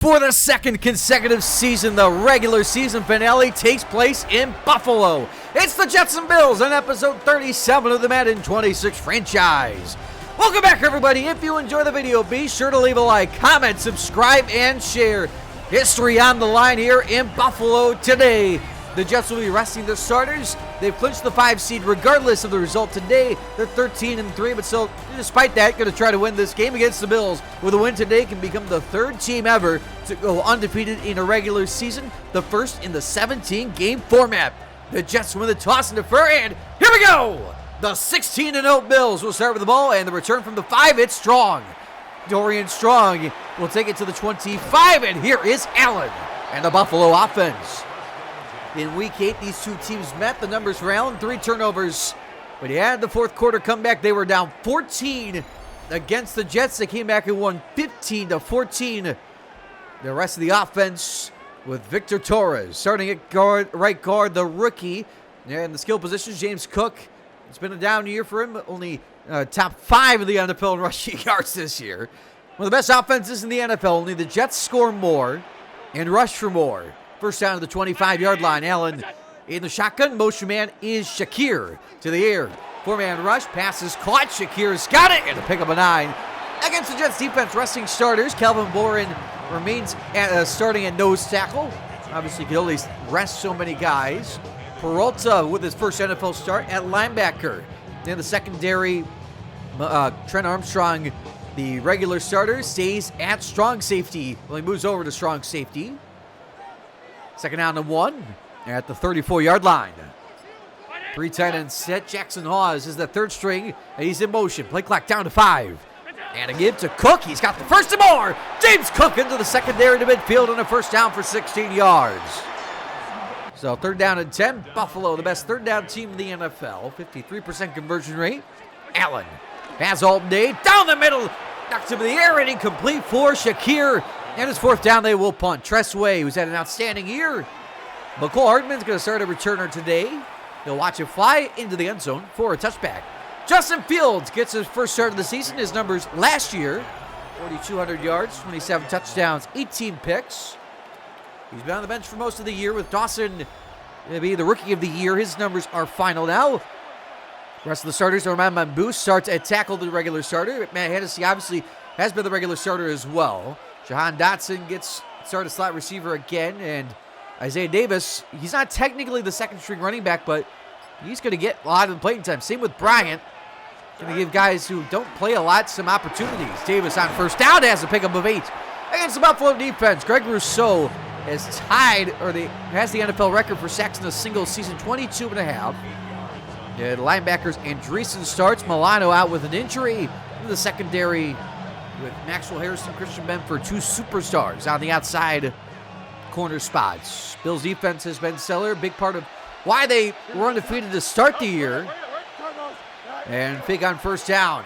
For the second consecutive season, the regular season finale takes place in Buffalo. It's the Jets and Bills on episode 37 of the Madden 26 franchise. Welcome back, everybody. If you enjoy the video, be sure to leave a like, comment, subscribe, and share. History on the line here in Buffalo today. The Jets will be resting their starters. They've clinched the 5 seed regardless of the result today. They're 13-3, but still, despite that, going to try to win this game against the Bills. With a win today, can become the 3rd team ever to go undefeated in a regular season, the first in the 17-game format. The Jets win the toss and defer, and here we go! The 16-0 Bills will start with the ball, and the return from the 5, it's Strong. Dorian Strong will take it to the 25, and here is Allen and the Buffalo offense. In Week 8, these two teams met. The numbers for Allen, 3 turnovers. But he had the fourth quarter comeback. They were down 14 against the Jets. They came back and won 15-14. The rest of the offense with Victor Torres starting at right guard, the rookie. And the skill positions, James Cook. It's been a down year for him. Only top 5 of the NFL in rushing yards this year. One of the best offenses in the NFL. Only the Jets score more and rush for more. First down to the 25-yard line. Allen in the shotgun. Motion man is Shakir to the air. 4-man rush. Pass is caught. Shakir's got it. And to pick up a 9. Against the Jets defense, resting starters. Calvin Boren remains starting at nose tackle. Obviously, can only rest so many guys. Peralta with his first NFL start at linebacker. In the secondary, Trent Armstrong, the regular starter, stays at strong safety. Well, he moves over to strong safety. Second down and 1 at the 34-yard line. 3 tight ends set. Jackson Hawes is the 3rd string, and he's in motion. Play clock down to 5. And a give to Cook. He's got the first and more. James Cook into the secondary to midfield and a first down for 16 yards. So 3rd down and 10. Buffalo, the best 3rd down team in the NFL. 53% conversion rate. Allen has all day. Down the middle. Knocks him in the air and incomplete for Shakir. And his 4th down, they will punt. Tressway, who's had an outstanding year. McCole Hardman's going to start a returner today. He'll watch it fly into the end zone for a touchback. Justin Fields gets his first start of the season. His numbers last year, 4,200 yards, 27 touchdowns, 18 picks. He's been on the bench for most of the year with Dawson to be the rookie of the year. His numbers are final now. The rest of the starters, Norman Mambu starts at tackle, the regular starter. Matt Hennessy obviously has been the regular starter as well. Jahan Dotson gets started slot receiver again, and Isaiah Davis, he's not technically the 2nd string running back, but he's going to get a lot of the playing time. Same with Bryant. Going to give guys who don't play a lot some opportunities. Davis on first down has a pickup of 8 against the Buffalo defense. Greg Rousseau has has the NFL record for sacks in a single season, 22.5. The linebackers, Andreessen starts. Milano out with an injury. In the secondary with Maxwell Harrison, Christian Benford, 2 superstars on the outside corner spots. Bills defense has been stellar. Big part of why they were undefeated to start the year. And fake on first down.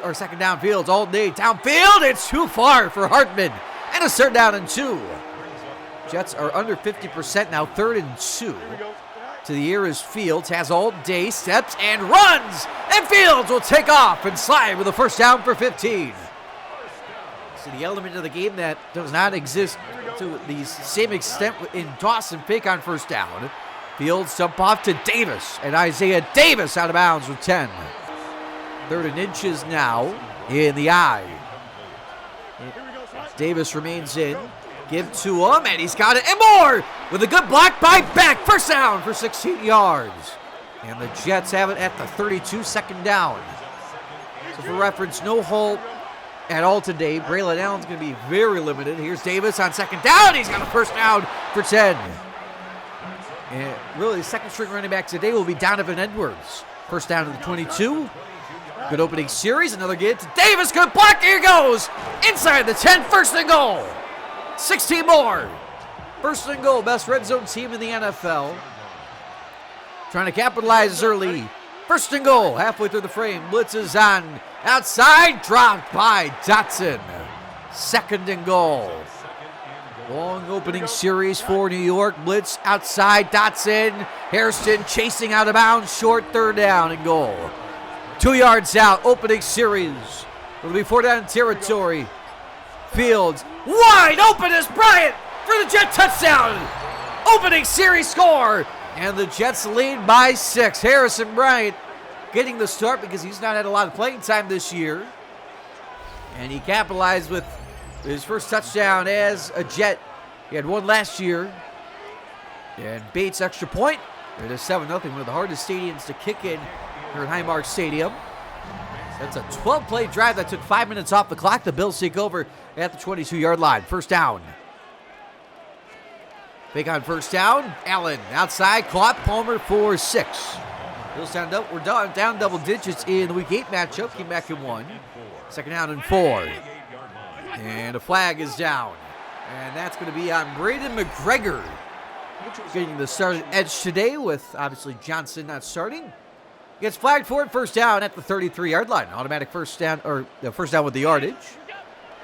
Or second down, Fields all day. Downfield, it's too far for Hartman. And a 3rd down and 2. Jets are under 50% now, 3rd and 2. To the air is Fields, has all day, steps and runs. And Fields will take off and slide with a first down for 15. So the element of the game that does not exist to the same extent in Dawson, fake on first down. Fields dump off to Davis, and Isaiah Davis out of bounds with 10. 3rd and inches now in the eye. Davis remains in. Give to him, and he's got it, and more! With a good block by Beck. First down for 16 yards. And the Jets have it at the 32, 2nd down. So for reference, no halt at all today. Braylon Allen's going to be very limited. Here's Davis on 2nd down. He's got a first down for 10. And really, the 2nd string running back today will be Donovan Edwards. First down to the 22. Good opening series. Another get to Davis. Good block. Here he goes. Inside the 10. First and goal. 16 more. First and goal. Best red zone team in the NFL. Trying to capitalize early. First and goal. Halfway through the frame. Blitz is on. Outside. Dropped by Dotson. 2nd and goal. Long opening series for New York. Blitz outside. Dotson. Hairston chasing out of bounds. Short 3rd down and goal. 2 yards out. Opening series. It'll be 4 down territory. Fields Wide open is Bryant for the Jet touchdown. Opening series score. And the Jets lead by 6. Harrison Bryant getting the start because he's not had a lot of playing time this year. And he capitalized with his first touchdown as a Jet. He had one last year. And Bates extra point. It is 7-0, one of the hardest stadiums to kick in here at Highmark Stadium. That's a 12-play drive that took 5 minutes off the clock. The Bills take over at the 22-yard line. First down. Big on first down. Allen outside, caught. Palmer for 6. Bills we're down double digits in the Week 8 matchup. Came back in 1. Second down and 4. And a flag is down. And that's going to be on Braden McGregor. Getting the starting edge today with obviously Johnson not starting. Gets flagged for it. First down at the 33-yard line. Automatic first down, or first down with the yardage.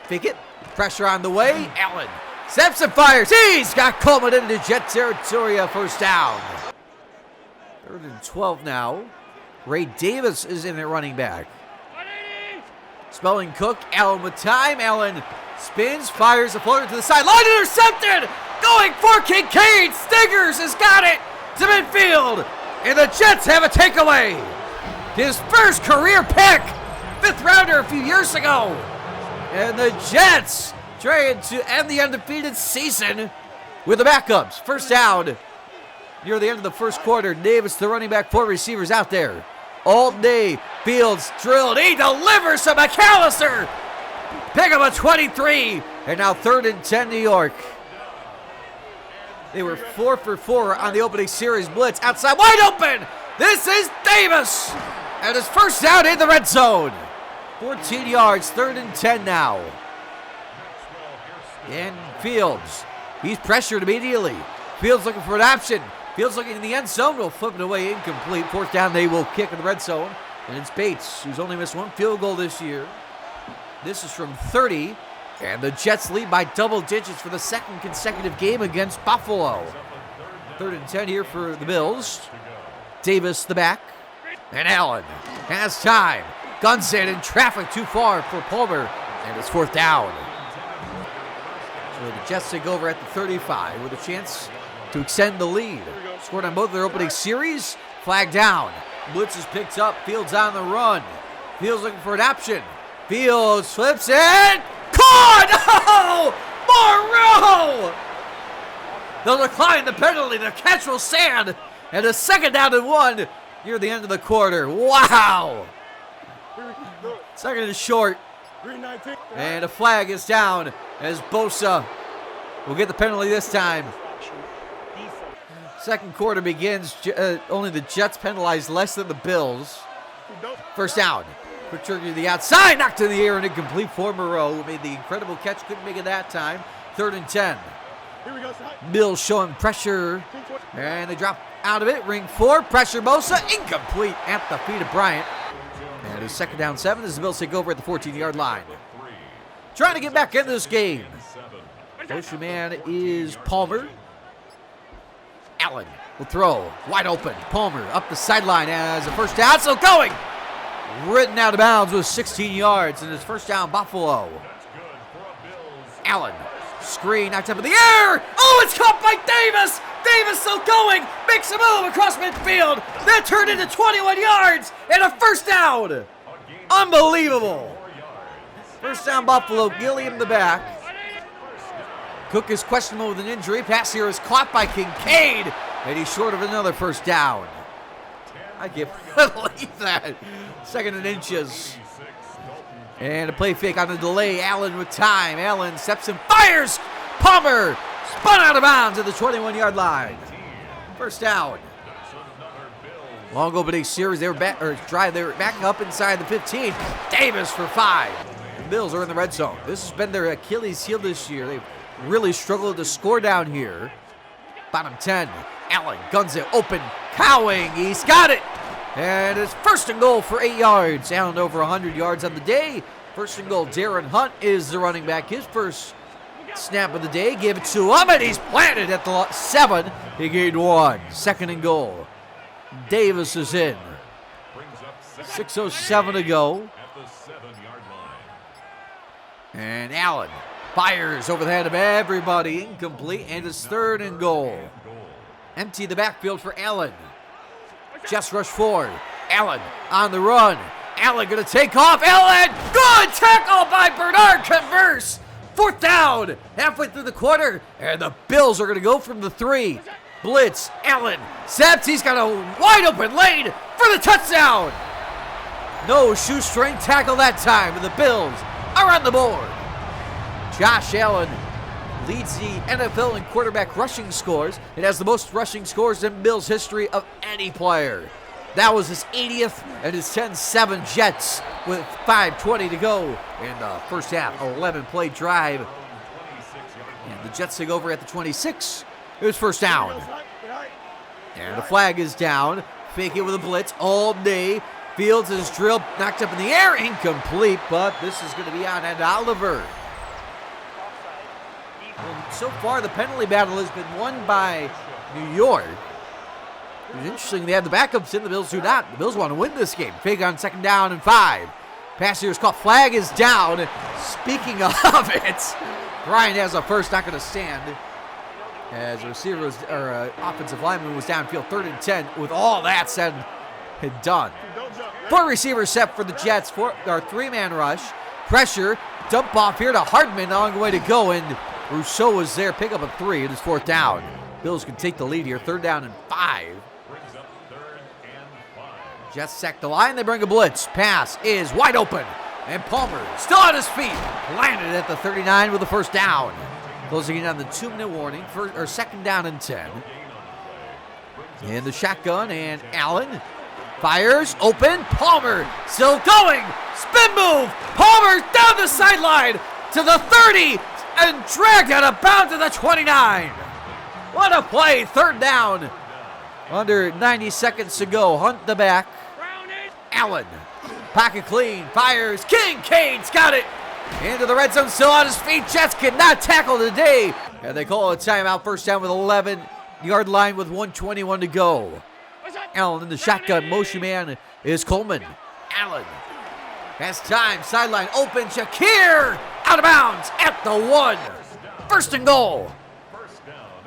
Fake it. Pressure on the way. Allen steps and fires. He's got Coleman into Jet territory. First down. 3rd and 12 now. Ray Davis is in at running back. Spelling Cook. Allen with time. Allen spins, fires a floater to the sideline. Intercepted. Going for Kincaid. Stiggers has got it to midfield. And the Jets have a takeaway. His first career pick. 5th rounder a few years ago. And the Jets trying to end the undefeated season with the backups. First down near the end of the first quarter. Davis, the running back, 4 receivers out there. All day. Fields drilled. He delivers to McAllister. Pick up a 23. And now 3rd and 10 New York. They were 4 for 4 on the opening series blitz. Outside, wide open. This is Davis. And his first down in the red zone. 14 yards, 3rd and 10 now. And Fields, he's pressured immediately. Fields looking for an option. Fields looking in the end zone. Will flip it away incomplete. 4th down, they will kick in the red zone. And it's Bates, who's only missed 1 field goal this year. This is from 30. And the Jets lead by double digits for the 2nd consecutive game against Buffalo. 3rd and 10 here for the Bills. Davis, the back. And Allen has time. Guns in traffic too far for Palmer. And it's 4th down. So the Jets take over at the 35 with a chance to extend the lead. Scored on both their opening series. Flag down. Blitz is picked up. Fields on the run. Fields looking for an option. Fields flips it. Caught! Oh! Morrow! They'll decline the penalty. The catch will stand. And a 2nd down and 1 near the end of the quarter. Wow! 2nd and short. And a flag is down as Bosa will get the penalty this time. 2nd quarter begins. Only the Jets penalized less than the Bills. First down. Quick trigger to the outside, knocked in the air and incomplete for Moreau, who made the incredible catch, couldn't make it that time. 3rd and 10. Bills showing pressure, and they drop out of it. Ring 4, pressure Bosa, incomplete at the feet of Bryant. And his 2nd down 7 as the Bills take over at the 14-yard line. Trying to get back into this game. Motion man is Palmer. Allen will throw, wide open. Palmer up the sideline as a first down, so going. Written out of bounds with 16 yards, and his first down, Buffalo. Allen, screen knocked up in the air. Oh, it's caught by Davis. Davis still going, makes a move across midfield. That turned into 21 yards and a first down. Unbelievable. First down, Buffalo. Gilliam the back. Cook is questionable with an injury. Pass here is caught by Kincaid, and he's short of another first down. I can't believe that. 2nd and inches. And a play fake on the delay. Allen with time. Allen steps and fires. Palmer spun out of bounds at the 21-yard line. First down. Long opening series. They were back, or drive. They were backing up inside the 15. Davis for 5. The Bills are in the red zone. This has been their Achilles heel this year. They've really struggled to score down here. Bottom 10. Allen guns it open. Cowing. He's got it. And it's 1st and goal for 8 yards. Allen over 100 yards on the day. 1st and goal. Darren Hunt is the running back. His first snap of the day. Give it to him, and he's planted at the 7. He gained 1. 2nd and goal. Davis is in. 6:07 to go. And Allen Fires over the head of everybody. Incomplete, and it's 3rd and goal. Empty the backfield for Allen. Just rush forward. Allen on the run. Allen gonna take off. Allen! Good tackle by Bernard Converse. 4th down. Halfway through the quarter. And the Bills are gonna go from the 3. Blitz. Allen. Steps. He's got a wide open lane for the touchdown. No shoestring tackle that time. And the Bills are on the board. Josh Allen leads the NFL in quarterback rushing scores. It has the most rushing scores in Bills history of any player. That was his 80th and his 10-7 Jets with 5:20 to go in the first half. 11-play drive. And the Jets take over at the 26. It was 1st down. And the flag is down. Fake it with a blitz all day. Fields is drilled, knocked up in the air, incomplete, but this is going to be on Ed Oliver. And so far, the penalty battle has been won by New York. It's interesting, they have the backups in, the Bills do not. The Bills want to win this game. Fake on 2nd down and 5. Pass here is caught, flag is down. Speaking of it, Bryant has a first, not going to stand. As a receiver was, or offensive lineman was downfield, 3rd and 10. With all that said and done. 4 receivers set for the Jets, 3-man rush. Pressure, dump off here to Hardman, long way to go, and Rousseau was there, pick up a 3. It is 4th down. Bills can take the lead here, 3rd down and 5. Jets sack the line, they bring a blitz. Pass is wide open, and Palmer still on his feet. Landed at the 39 with the 1st down. Closing in on the 2-minute warning, 2nd down and 10. In the shotgun, and Allen fires, open, Palmer still going. Spin move, Palmer down the sideline to the 30, and dragged out of bounds to the 29. What a play, 3rd down. Under 90 seconds to go, Hunt the back. Allen, pocket clean, fires, Kincaid's got it. Into the red zone, still on his feet. Jets cannot tackle today. And they call a timeout, 1st down with 11-yard line with 1:21 to go. Allen in the shotgun, motion man is Coleman. Allen has time, sideline open, Shakir out of bounds at the 1. 1st and goal.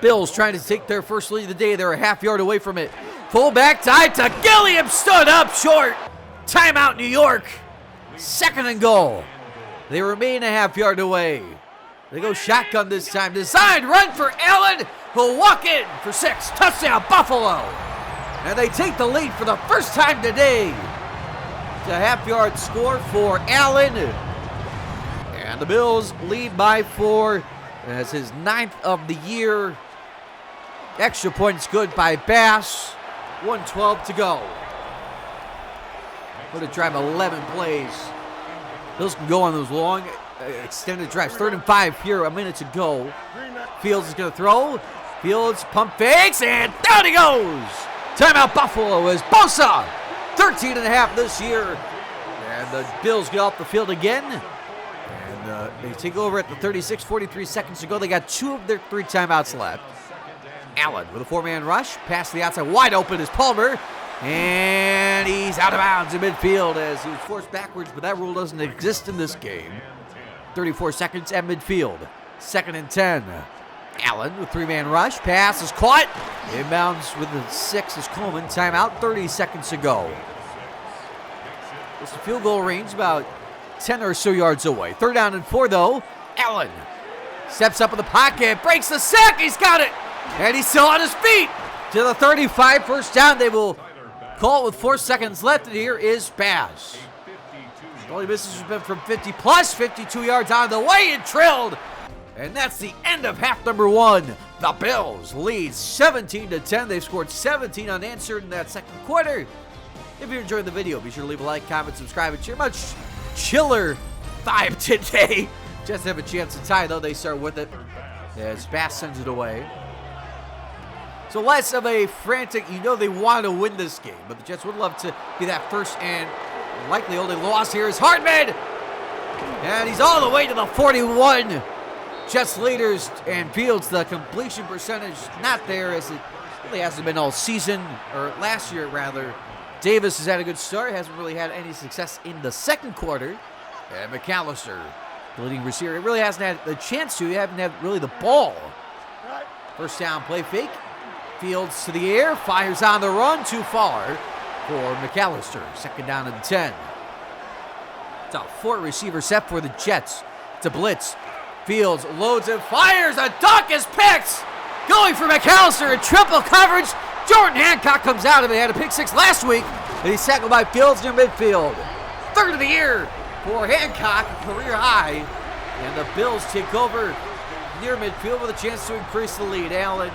Bills trying to take their first lead of the day. They're a half-yard away from it. Fullback tied to Gilliam, stood up short. Timeout, New York. 2nd and goal. They remain a half-yard away. They go shotgun this time. Designed run for Allen, who'll walk in for 6. Touchdown, Buffalo. And they take the lead for the first time today. It's a half-yard score for Allen. And the Bills lead by 4. As his 9th of the year. Extra points good by Bass. 1:12 to go. What a drive, 11 plays. Bills can go on those long extended drives. 3rd and 5 here, a minute to go. Fields is going to throw. Fields pump fakes, and down he goes. Timeout Buffalo is Bosa. 13.5 this year. And the Bills get off the field again. And they take over at the 36, 43 seconds to go. They got 2 of their 3 timeouts left. Allen with a 4-man rush. Pass to the outside, wide open is Palmer. And he's out of bounds in midfield as he was forced backwards, but that rule doesn't exist in this game. 34 seconds at midfield. 2nd and 10. Allen with 3-man rush. Pass is caught. Inbounds with the 6 is Coleman. Timeout, 30 seconds to go. It's a field goal range, about 10 or so yards away. 3rd down and 4, though. Allen steps up in the pocket, breaks the sack. He's got it. And he's still on his feet. To the 35, 1st down. They will call it with 4 seconds left, and here is Bass. The only misses has been from 50 plus, 52 yards on the way and trilled. And that's the end of half number 1. The Bills lead 17-10. They've scored 17 unanswered in that 2nd quarter. If you're enjoying the video, be sure to leave a like, comment, subscribe, and share. Much chiller vibe today. Just have a chance to tie, though. They start with it as Bass sends it away. So less of a frantic, they want to win this game, but the Jets would love to be that first and likely only loss here is Hardman. And he's all the way to the 41. Jets leaders and Fields, the completion percentage not there as it really hasn't been all season, or last year rather. Davis has had a good start, hasn't really had any success in the 2nd quarter. And McAllister The leading receiver, it really hasn't had the chance to. You haven't had really the ball. First down, play fake. Fields to the air, fires on the run, too far for McAllister. Second down and 10. It's a 4 receiver set for the Jets. It's a blitz. Fields loads and fires. A duck is picked. Going for McAllister in triple coverage. Jordan Hancock comes out of it. He had a pick 6 last week, and he's tackled by Fields near midfield. Third of the year for Hancock, career high. And the Bills take over near midfield with a chance to increase the lead. Allen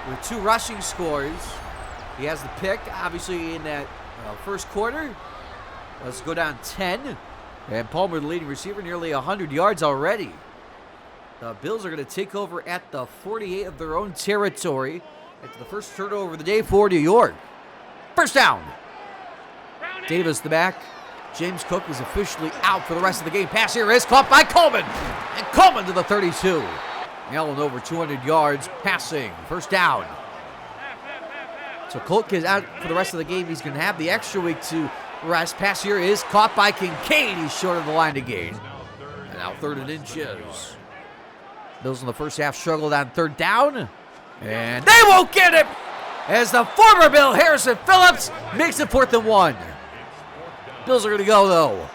with 2 rushing scores. He has the pick, obviously, in that first quarter. Let's go down 10. And Palmer, the leading receiver, nearly 100 yards already. The Bills are going to take over at the 48 of their own territory. It's the first turnover of the day for New York. First down. Davis the back. James Cook is officially out for the rest of the game. Pass here is caught by Coleman. And Coleman to the 32. Allen over 200 yards passing. First down. So Cook is out for the rest of the game. He's going to have the extra week to rest. Pass here is caught by Kincaid. He's short of the line to gain. And now 3rd and inches. Bills in the first half struggled on 3rd down. And they won't get it as the former Bill Harrison Phillips makes it 4th and 1. Bills are going to go, though.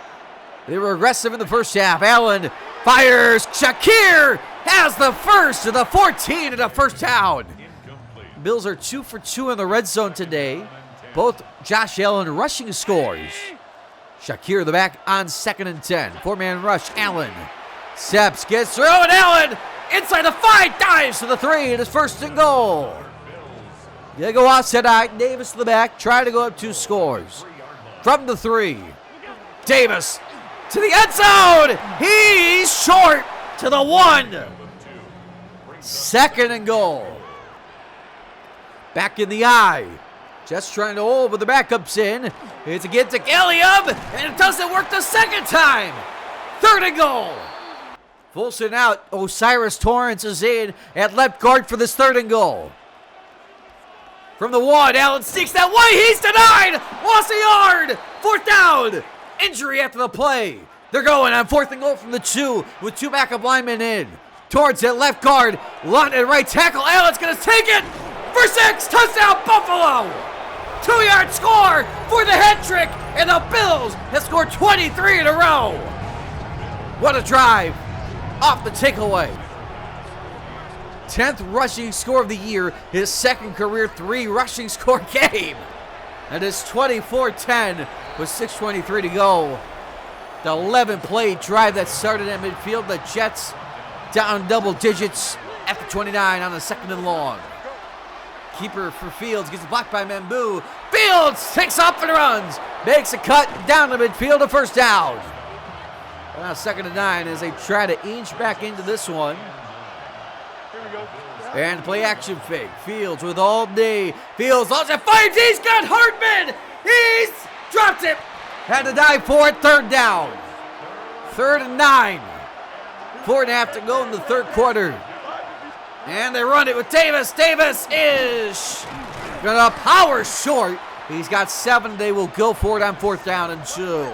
They were aggressive in the first half. Allen fires. Shakir has the first to the 14 and a first down. Bills are 2 for 2 in the red zone today. Both Josh Allen rushing scores. Shakir the back on 2nd and 10. 4-man rush. Allen steps, gets through, and Allen inside the 5, dives to the 3, and his 1st and goal. They go outside. Davis to the back, try to go up 2 scores. From the 3, Davis to the end zone. He's short to the 1. 2nd and goal. Back in the eye. Just trying to hold with the backups in. It's again to Gilliam, and it doesn't work the 2nd time. 3rd and goal. Fulson out. Osiris Torrance is in at left guard for this 3rd and goal. From the 1, Allen sneaks that way. He's denied. Lost a yard. 4th down. Injury after the play. They're going on 4th and goal from the 2 with 2 backup linemen in. Torrance at left guard. London right tackle. Allen's going to take it for 6. Touchdown, Buffalo. 2-yard score for the head trick. And the Bills have scored 23 in a row. What a drive. Off the takeaway. 10th rushing score of the year, his 2nd career 3 rushing score game. And it's 24-10 with 6:23 to go. The 11-play drive that started at midfield. The Jets down double digits at the 29 on the 2nd and long. Keeper for Fields gets blocked by Mambu. Fields takes off and runs. Makes a cut down to midfield, a 1st down. Now 2nd and 9 as they try to inch back into this one. And play action fake. Fields with all day. Fields lost it. Fires. He's got Hartman. He's dropped it. Had to dive for it. 3rd down. 3rd and 9. 4.5 to go in the 3rd quarter. And they run it with Davis. Davis is gonna power short. He's got 7. They will go for it on 4th down and 2.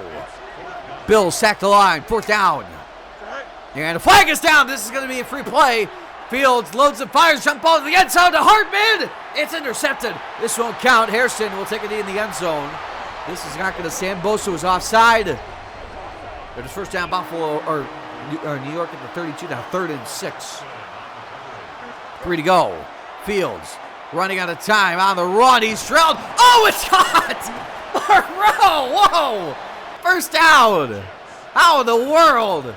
Bills sack the line. 4th down. And the flag is down. This is going to be a free play. Fields loads and fires. Jump ball to the end zone to Hartman. It's intercepted. This won't count. Hairston will take it in the end zone. This is not going to stand. Bosa was offside. It is 1st down Buffalo, or New York at the 32. Now 3rd and 6. 3 to go. Fields running out of time on the run. He's drilled. Oh, it's caught. Whoa. 1st down. How in the world?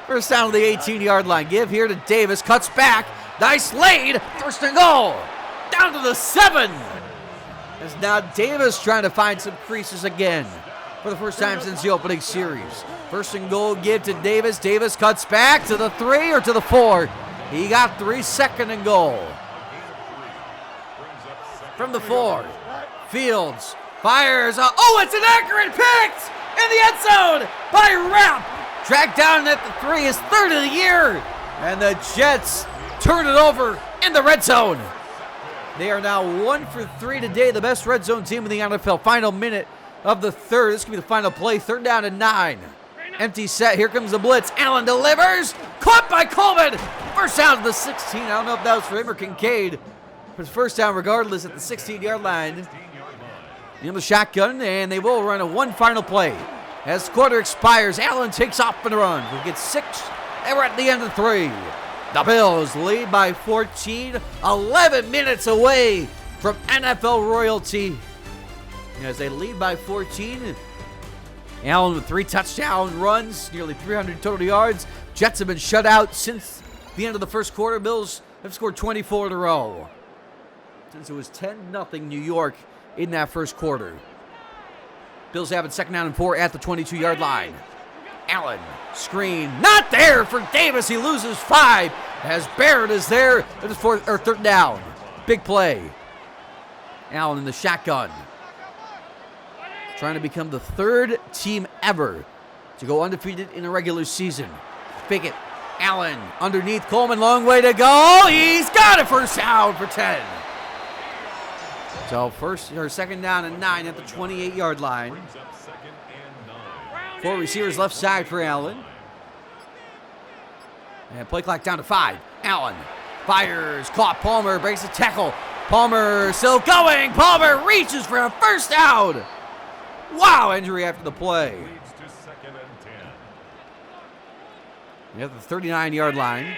1st down to the 18-yard line. Give here to Davis. Cuts back. Nice lead. 1st and goal. Down to the 7. As now Davis trying to find some creases again for the first time since the opening series. 1st and goal. Give to Davis. Davis cuts back to the 3 or to the 4. He got 3. 2nd and goal. From the 4. Fields fires. It's an accurate pick in the end zone by Rapp. Dragged down at the 3, his 3rd of the year. And the Jets turn it over in the red zone. They are now 1 for 3 today, the best red zone team in the NFL. Final minute of the 3rd. This could be the final play. 3rd down and 9. Empty set. Here comes the blitz. Allen delivers. Caught by Coleman. First down to the 16. I don't know if that was for him or Kincaid. But it's first down regardless at the 16-yard line. In the shotgun, and they will run one final play. As the quarter expires, Allen takes off for the run. We'll get 6, and we're at the end of 3. The Bills lead by 14, 11 minutes away from NFL royalty. As they lead by 14, Allen with 3 touchdown runs, nearly 300 total yards. Jets have been shut out since the end of the first quarter. Bills have scored 24 in a row. Since it was 10-0 New York in that first quarter. Bills have it second down and 4 at the 22-yard line. Allen, screen, not there for Davis. He loses 5 as Barrett is there at his third down. Big play. Allen in the shotgun. Trying to become the 3rd team ever to go undefeated in a regular season. Pickett, Allen, underneath Coleman, long way to go. He's got it, first down for 10. So second down and 9 at the 28-yard line. 4 receivers left side for Allen. And play clock down to 5. Allen fires, caught Palmer, breaks the tackle. Palmer still going. Palmer reaches for a first down. Wow, injury after the play. We have the 39-yard line.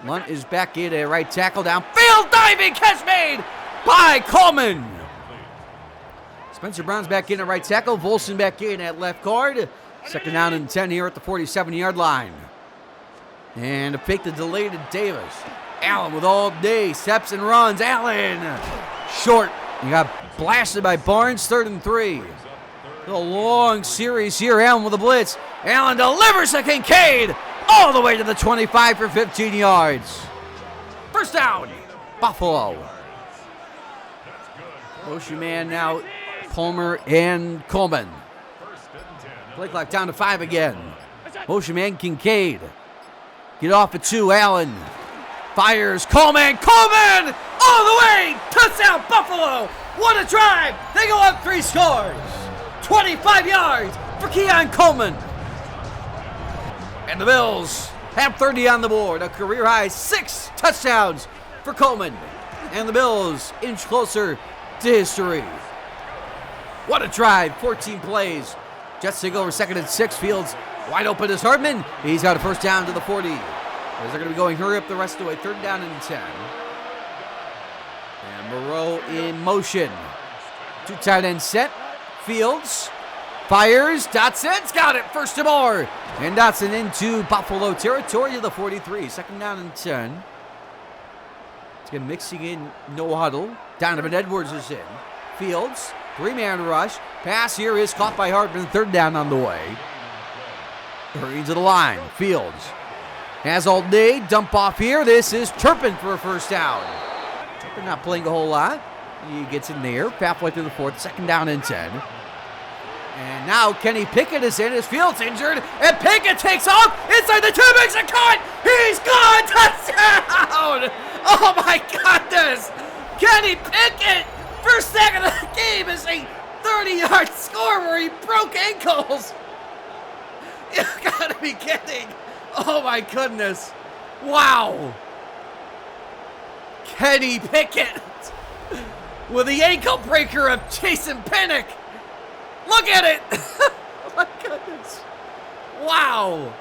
Lunt is back in at right tackle, downfield, diving catch made by Coleman. Spencer Brown's back in at right tackle. Volson back in at left guard. Second down and 10 here at the 47-yard line. And a fake the delay to Davis. Allen with all day, steps and runs. Allen, short. He got blasted by Barnes, 3rd and 3. A long series here. Allen with a blitz. Allen delivers to Kincaid all the way to the 25 for 15 yards. First down, Buffalo. Motion man now, Palmer and Coleman. Play clock down to 5 again. Motion man, Kincaid. Get off at 2, Allen. Fires, Coleman, all the way, touchdown Buffalo. What a drive. They go up 3 scores. 25 yards for Keon Coleman. And the Bills have 30 on the board. A career high 6 touchdowns for Coleman. And the Bills inch closer to history. What a drive, 14 plays. Jets take over 2nd and 6. Fields wide open as Hardman. He's got a first down to the 40. As they're going to be going hurry up the rest of the way. 3rd down and 10. And Moreau in motion. 2 tight end set. Fields fires. Dotson's got it. First and more. And Dotson into Buffalo territory to the 43. 2nd down and 10. It's again mixing in no huddle. Donovan Edwards is in. Fields, 3-man rush. Pass here is caught by Hartman. 3rd down on the way. Hurrying to the line. Fields has all day. Dump off here. This is Turpin for a first down. Turpin not playing a whole lot. He gets in there. Halfway through the 4th. 2nd down and 10. And now Kenny Pickett is in. His Fields injured. And Pickett takes off. Inside the 2, makes a cut. He's gone. Touchdown. Oh my goodness. Kenny Pickett, first sack of the game, is a 30-yard score where he broke ankles. You gotta be kidding. Oh my goodness. Wow. Kenny Pickett with the ankle breaker of Jason Pinnock. Look at it. Oh my goodness. Wow.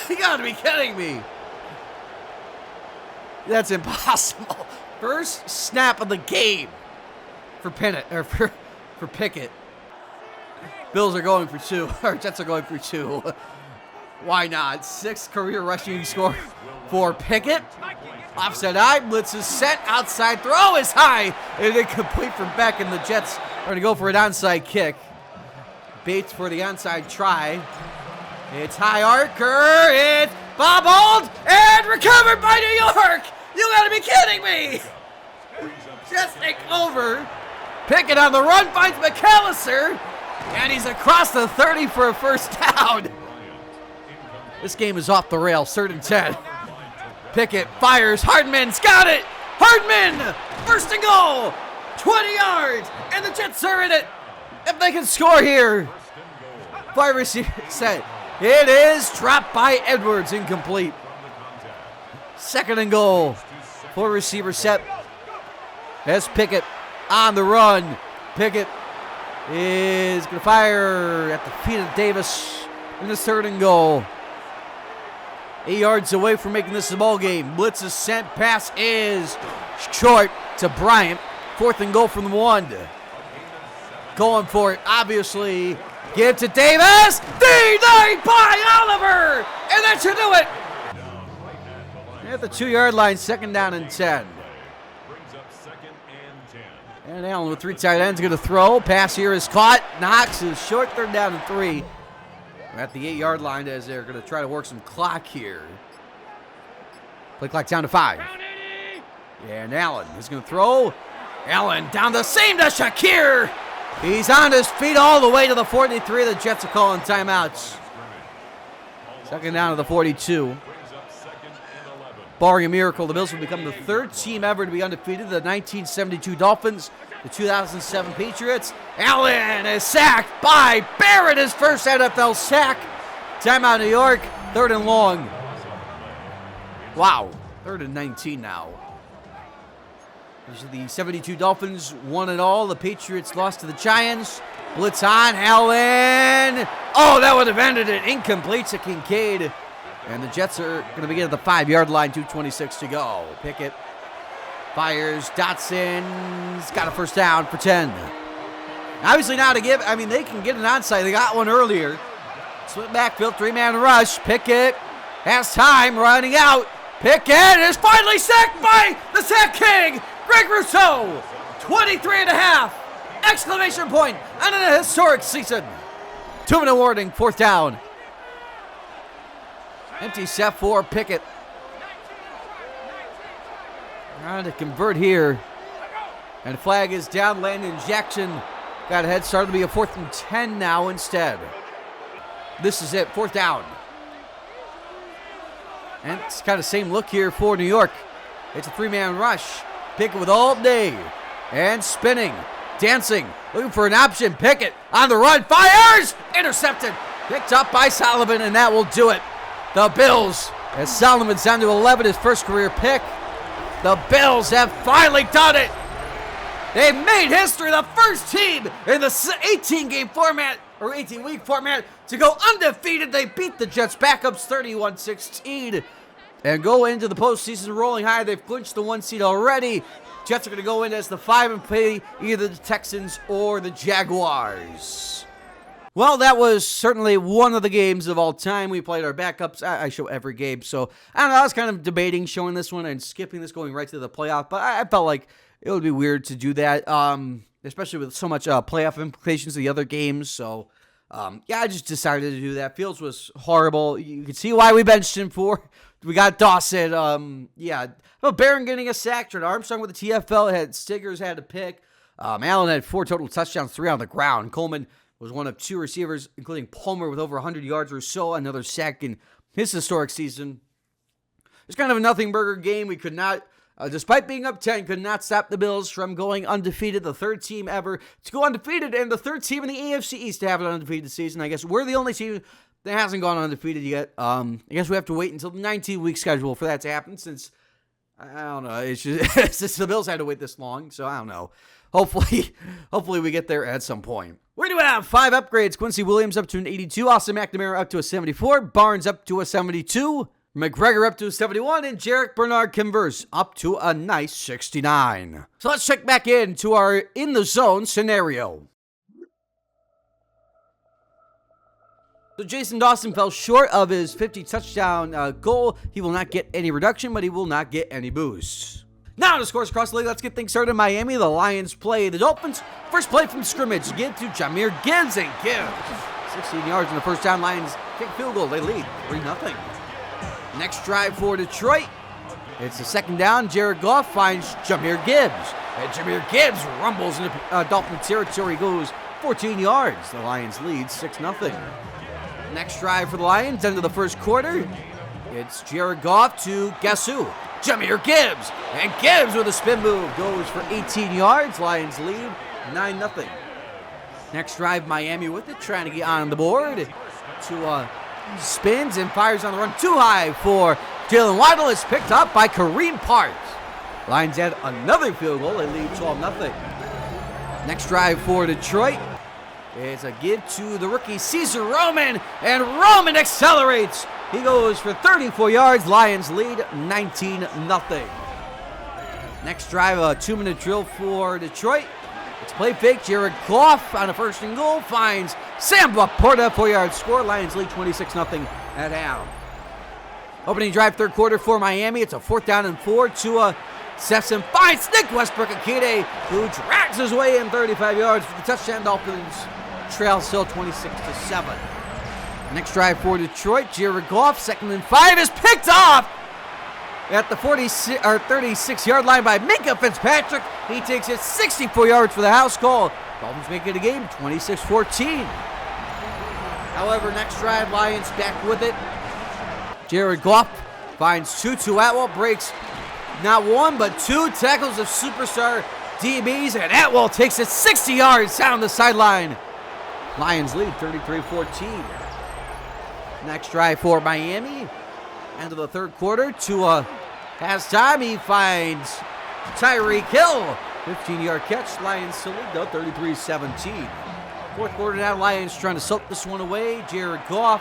You gotta be kidding me. That's impossible. First snap of the game for Pickett. Bills are going for 2. Or Jets are going for 2. Why not? 6th career rushing score for Pickett. Offside eye, blitz is set. Outside throw is high. And incomplete from Beck, and the Jets are going to go for an onside kick. Bates for the onside try. It's high archer. It's bobbled and recovered by New York. You gotta be kidding me. Jets take over. Pickett on the run, finds McAllister. And he's across the 30 for a first down. This game is off the rails. 3rd and 10. Pickett fires. Hardman's got it. Hardman, first and goal. 20 yards. And the Jets are in it. If they can score here. Wide receiver set. It is dropped by Edwards, incomplete. Second and goal. 4 receiver set. As Pickett on the run. Pickett is going to fire at the feet of Davis in the third and goal. 8 yards away from making this a ball game. Blitz is sent. Pass is short to Bryant. 4th and goal from the 1. Going for it, obviously. Give to Davis. Denied by Oliver. And that should do it. At the 2-yard line, 2nd down and 10. And Allen with 3 tight ends going to throw. Pass here is caught. Knox is short. 3rd down and 3. We're at the 8-yard line as they're going to try to work some clock here. Play clock down to 5. And Allen is going to throw. Allen down the seam to Shakir. He's on his feet all the way to the 43. The Jets are calling timeouts. 2nd down to the 42. Barring a miracle, the Bills will become the 3rd team ever to be undefeated. The 1972 Dolphins, the 2007 Patriots. Allen is sacked by Barrett, his first NFL sack. Timeout New York, 3rd and long. Wow, 3rd and 19 now. These are the 72 Dolphins, 1-all. The Patriots lost to the Giants. Blitz on, Allen. Oh, that would have ended it. Incomplete to Kincaid. And the Jets are going to begin at the 5-yard line, 2:26 to go. Pickett fires. Dotson's got a first down for 10. Obviously now to give, they can get an onside. They got one earlier. Split backfield, 3-man rush. Pickett has time, running out. Pickett is finally sacked by the sack king, Greg Rousseau. 23.5. Exclamation point on an historic season. 2-minute warning, 4th down. Empty set for Pickett. Trying to convert here. And flag is down. Landon Jackson got a head start. It'll be a 4th and 10 now instead. This is it, 4th down. And it's kind of same look here for New York. It's a 3-man rush. Pickett with all day. And spinning. Dancing. Looking for an option. Pickett on the run. Fires! Intercepted. Picked up by Sullivan, and that will do it. The Bills, as Solomon's down to 11, his first career pick. The Bills have finally done it. They've made history, the first team in the 18-game format, or 18-week format, to go undefeated. They beat the Jets backups 31-16 and go into the postseason rolling high. They've clinched the 1 seed already. Jets are going to go in as the 5 and play either the Texans or the Jaguars. Well, that was certainly one of the games of all time. We played our backups. I show every game, so I don't know. I was kind of debating showing this one and skipping this, going right to the playoff, but I felt like it would be weird to do that, especially with so much playoff implications of the other games. So, I just decided to do that. Fields was horrible. You can see why we benched him for. We got Dawson. Barron getting a sack. Trent Armstrong with the TFL. Stiggers had a pick. Allen had 4 total touchdowns, 3 on the ground. Coleman was one of 2 receivers, including Palmer with over 100 yards or so, another sack in his historic season. It's kind of a nothing burger game. We could not, despite being up 10, could not stop the Bills from going undefeated, the 3rd team ever to go undefeated, and the 3rd team in the AFC East to have an undefeated season. I guess we're the only team that hasn't gone undefeated yet. I guess we have to wait until the 19-week schedule for that to happen, since, I don't know, it's just the Bills had to wait this long, so I don't know. Hopefully we get there at some point. We do have 5 upgrades. Quincy Williams up to an 82. Austin McNamara up to a 74. Barnes up to a 72. McGregor up to a 71. And Jarek Bernard Converse up to a nice 69. So let's check back into our in the zone scenario. So Jason Dawson fell short of his 50 touchdown goal. He will not get any reduction, but he will not get any boosts. Now to scores across the league. Let's get things started in Miami. The Lions play the Dolphins. First play from scrimmage. Give to Jahmyr Gibbs, and Gibbs 16 yards in the first down. Lions kick field goal. They lead 3-0. Next drive for Detroit. It's the 2nd down. Jared Goff finds Jahmyr Gibbs. And Jahmyr Gibbs rumbles into Dolphin territory. Goes 14 yards. The Lions lead 6-0. Next drive for the Lions. End of the first quarter. It's Jared Goff to guess who? Jahmyr Gibbs. And Gibbs with a spin move goes for 18 yards. Lions lead 9-0. Next drive, Miami with it, trying to get on the board. To spins and fires on the run too high for Jalen Waddle. Is picked up by Kareem Parks. Lions add another field goal. They lead 12-0. Next drive for Detroit is a give to the rookie Caesar Roman, and Roman accelerates. He goes for 34 yards. Lions lead 19-0. Next drive, a 2-minute drill for Detroit. It's play fake. Jared Goff on a first and goal finds Sam Laporta, 4-yard score. Lions lead 26-0 at half. Opening drive, third quarter for Miami. It's a 4th down and 4. Tua Sesson finds Nick Westbrook-Akide, who drags his way in 35 yards for the touchdown. Dolphins trail still 26-7. Next drive for Detroit. Jared Goff, 2nd and 5, is picked off at the 36-yard line by Minkah Fitzpatrick. He takes it 64 yards for the house call. Dolphins make it a game, 26-14. However, next drive, Lions back with it. Jared Goff finds Tutu Atwell, breaks not one but 2 tackles of superstar DBs, and Atwell takes it 60 yards down the sideline. Lions lead 33-14. Next drive for Miami. End of the third quarter. Tua has time. He finds Tyreek Hill. 15-yard catch. Lions still lead though, 33-17. Fourth quarter now. Lions trying to soak this one away. Jared Goff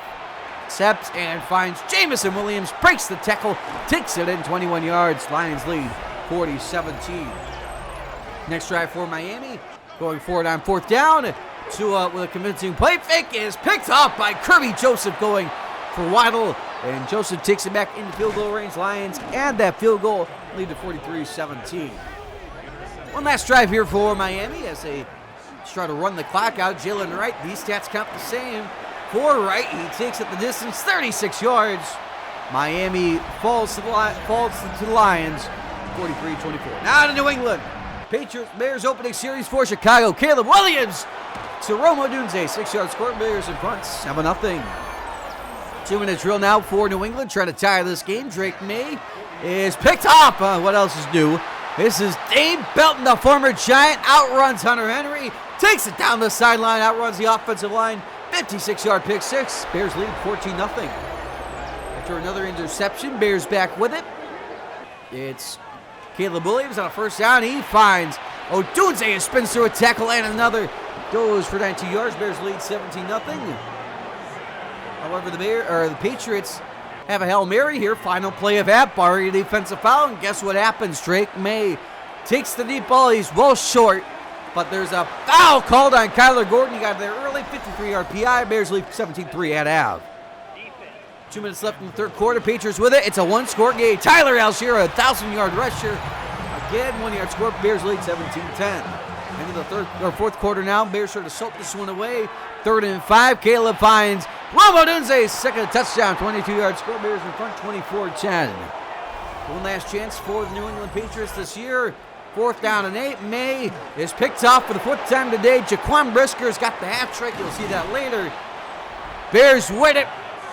accepts and finds Jamison Williams. Breaks the tackle. Takes it in 21 yards. Lions lead 40-17. Next drive for Miami. Going forward on 4th down. Tua with a convincing play fake is picked up by Kirby Joseph, going for Waddle, and Joseph takes it back into field goal range. Lions add that field goal, lead to 43-17. One last drive here for Miami as they try to run the clock out. Jalen Wright, these stats count the same. For Wright, he takes it the distance, 36 yards. Miami falls to the Lions, 43-24. Now to New England. Patriots Bears opening series for Chicago. Caleb Williams to Rome Odunze, 6-yard score. Bears in front, 7-0. 2-minute drill now for New England, trying to tie this game. Drake May is picked up. What else is new? This is Dave Belton, the former Giant, outruns Hunter Henry, takes it down the sideline, outruns the offensive line, 56-yard pick six. Bears lead 14-0. After another interception, Bears back with it. It's Caleb Williams on a first down. He finds Odunze, spins through a tackle, and another goes for 19 yards. Bears lead 17-0. However, the Patriots have a Hail Mary here. Final play of that, barring a defensive foul. And guess what happens? Drake May takes the deep ball. He's well short, but there's a foul called on Kyler Gordon. He got there early, 53-yard PI. Bears lead 17-3 at half. 2 minutes left in the third quarter. Patriots with it. It's a one-score game. Tyler Algier, a 1,000-yard rusher. Again, 1-yard score. Bears lead 17-10. Into the fourth quarter now. Bears try to soak this one away. 3rd and 5. Caleb finds Rome Odunze's second touchdown. 22-yard score. Bears in front, 24-10. One last chance for the New England Patriots this year. 4th down and 8. May is picked off for the 4th time today. Jaquan Brisker's got the hat trick. You'll see that later. Bears win it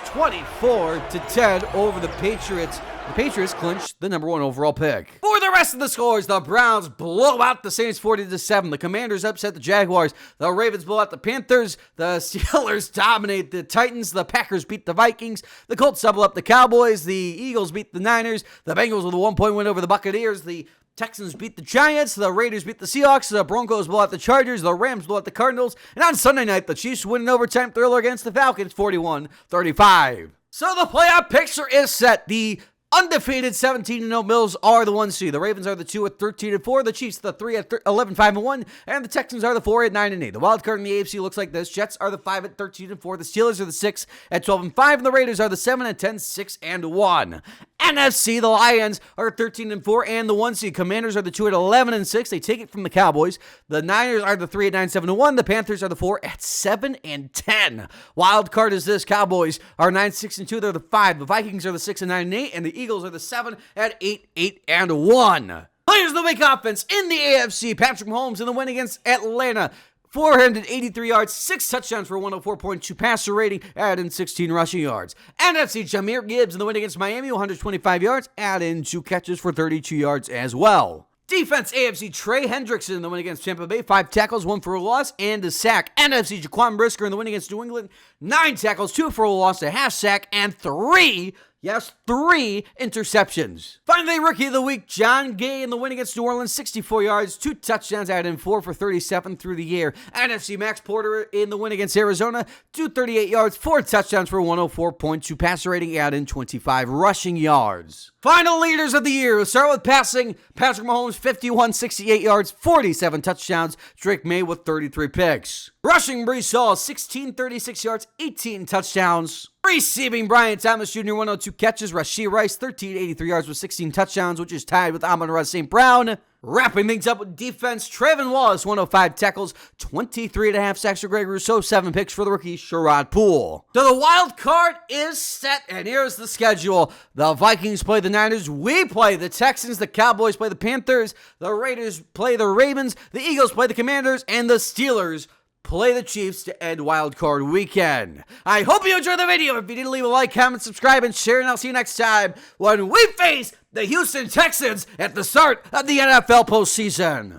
24-10 over the Patriots. The Patriots clinch the number 1 overall pick. For the rest of the scores, the Browns blow out the Saints 40-7. The Commanders upset the Jaguars. The Ravens blow out the Panthers. The Steelers dominate the Titans. The Packers beat the Vikings. The Colts double up the Cowboys. The Eagles beat the Niners. The Bengals with a 1-point win over the Buccaneers. The Texans beat the Giants. The Raiders beat the Seahawks. The Broncos blow out the Chargers. The Rams blow out the Cardinals. And on Sunday night, the Chiefs win an overtime thriller against the Falcons, 41-35. So the playoff picture is set. The undefeated 17-0 Bills are the 1 seed. The Ravens are the 2 at 13-4. The Chiefs the 3 at 11-5-1. And the Texans are the 4 at 9-8. The wild card in the AFC looks like this. Jets are the 5 at 13-4. The Steelers are the 6 at 12-5. And the Raiders are the 7 at 10, 6-1. NFC, the Lions are 13-4 and the 1 seed. Commanders are the 2 at 11-6. They take it from the Cowboys. The Niners are the 3 at 9, 7-1. The Panthers are the 4 at 7-10. Wild card is this. Cowboys are 9, 6-2. They're the 5. The Vikings are the 6 at 9-8, and the Eagles are the 7 at 8-1. Players of the week offense in the AFC. Patrick Mahomes in the win against Atlanta. 483 yards, 6 touchdowns for 104.2 passer rating, add in 16 rushing yards. NFC, Jahmyr Gibbs in the win against Miami, 125 yards, add in 2 catches for 32 yards as well. Defense, AFC Trey Hendrickson in the win against Tampa Bay, 5 tackles, 1 for a loss, and a sack. NFC Jaquan Brisker in the win against New England, 9 tackles, 2 for a loss, a half sack, and 3 interceptions. Finally, Rookie of the Week, John Gay in the win against New Orleans, 64 yards, 2 touchdowns, added in 4 for 37 through the air. NFC Max Porter in the win against Arizona, 238 yards, 4 touchdowns for 104.2 passer rating, added in 25 rushing yards. Final leaders of the year. We'll start with passing. Patrick Mahomes, 51, 68 yards, 47 touchdowns. Drake May with 33 picks. Rushing, Breece Hall, 16, 36 yards, 18 touchdowns. Receiving, Brian Thomas Jr., 102 catches. Rashee Rice, 13, 83 yards with 16 touchdowns, which is tied with Amon-Ra St. Brown. Wrapping things up with defense, Trayvon Wallace, 105 tackles, 23.5 sacks for Greg Rousseau, 7 picks for the rookie, Sherrod Poole. So the wild card is set, and here's the schedule. The Vikings play the Niners, we play the Texans, the Cowboys play the Panthers, the Raiders play the Ravens, the Eagles play the Commanders, and the Steelers play the Chiefs to end Wild Card Weekend. I hope you enjoyed the video. If you did, leave a like, comment, subscribe, and share, and I'll see you next time when we face the Houston Texans at the start of the NFL postseason.